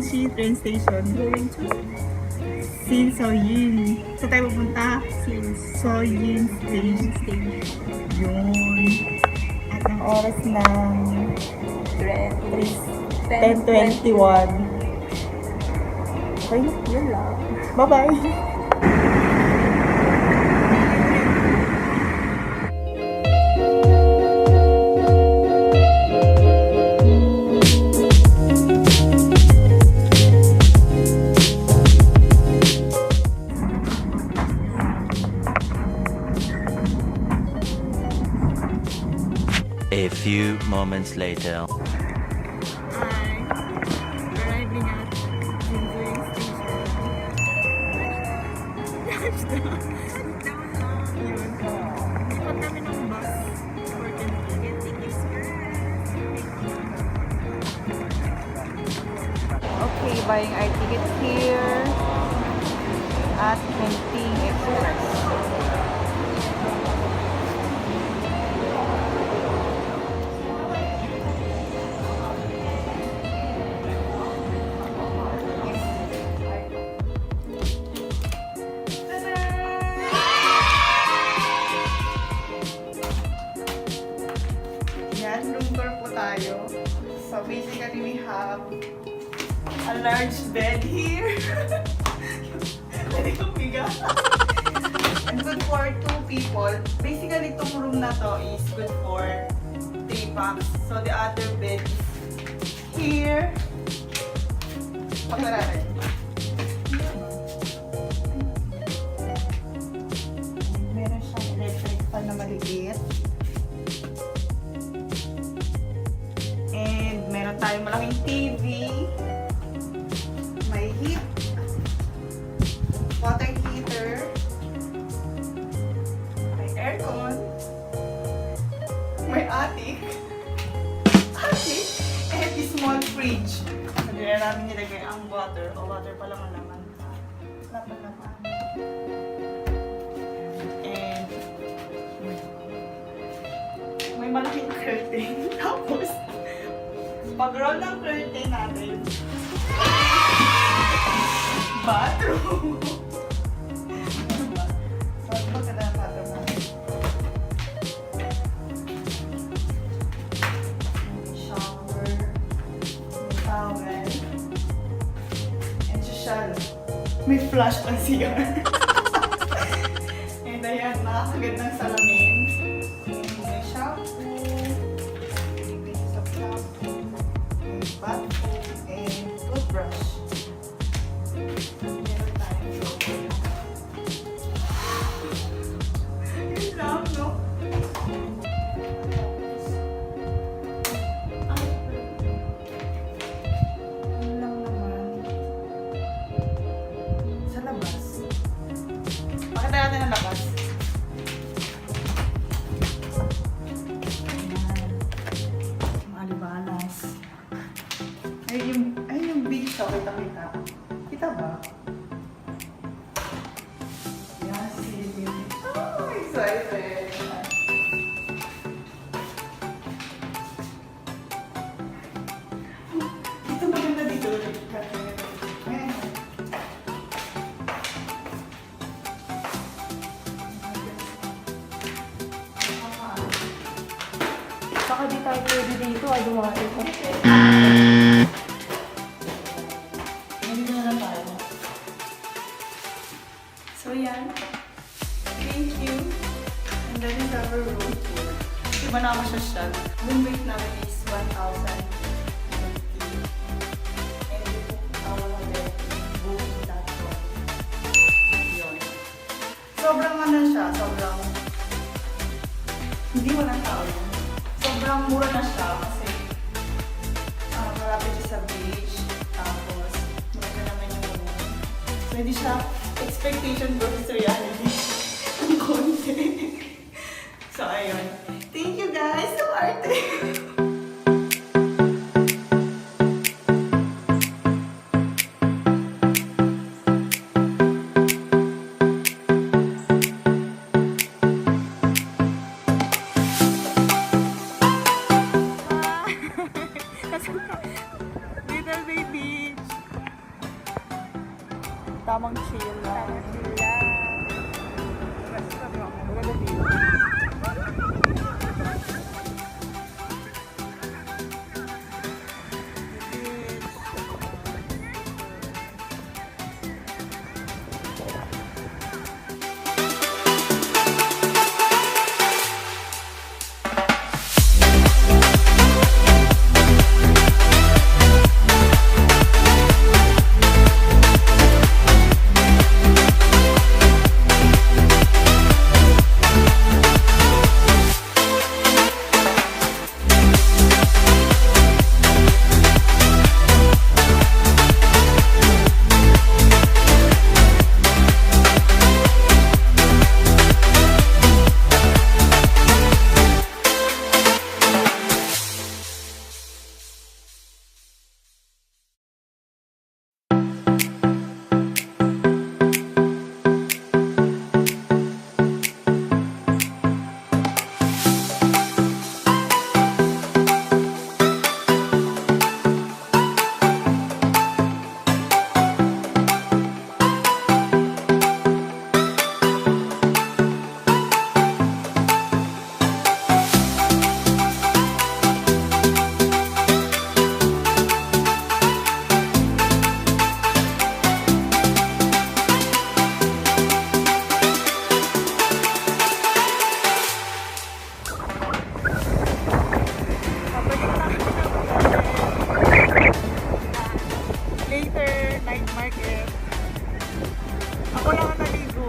Xinshi Train Station. Going to Xinzouying. Saan tayo pupunta? Xinzouying Station. Yun. At ang oras ng 10:21. Okay, yun lang. Bye-bye! A few moments later. Hi! Arriving at Xinzouying Station. Touchdown! Yun. Ikot kami ng bus for get tickets. Okay, buying our tickets here at Xinzouying Express. Room tour po tayo. So basically we have a large bed here. Pwede kong biga. And good for 2 people. Basically itong room na to is good for 3 packs. So the other bed is here. Pakita natin. Meron siyang electric fan na maliit. Meron tayong malaking TV, may heat, water heater, may aircon, may attic, and a small fridge. Hindi na namin nilagay ang water, o water pa lang naman. Lapan. And may malaking curtain. Tapos, pag-roll ng curtain natin, bathroom. So, maganda ng bathroom natin. May shower, may towel, and social. May flush ang CR. And ayan, nakakagandang salamin. May shampoo, may sa shampoo, bathroom, and toothbrush. Meron tayong shower. Yun lang, no? Yun lang naman. Sa labas. Pakita natin ang labas. Malibalas. Ayun yung beach siya, kita. Kita ba? Yan, si oh, excited! Ito maganda dito. Ayan. Baka di tayo pwede dito, dumating ko. Nandito na lang tayo. So yan. Thank you. And that is our room tour. Iba na ako siya. Room rate namin is 1,000. And we book our hotel booking.com. Yun. Sobrang ano siya, sobrang hindi walang tao yun. Sobrang mura na siya kasi malapit siya sa hindi siya expectation versus reality. Ang konti. So, ayun. Thank you guys sa arte. Little baby. Tamang chill lang. Later, night market. Ako lang ang naligo.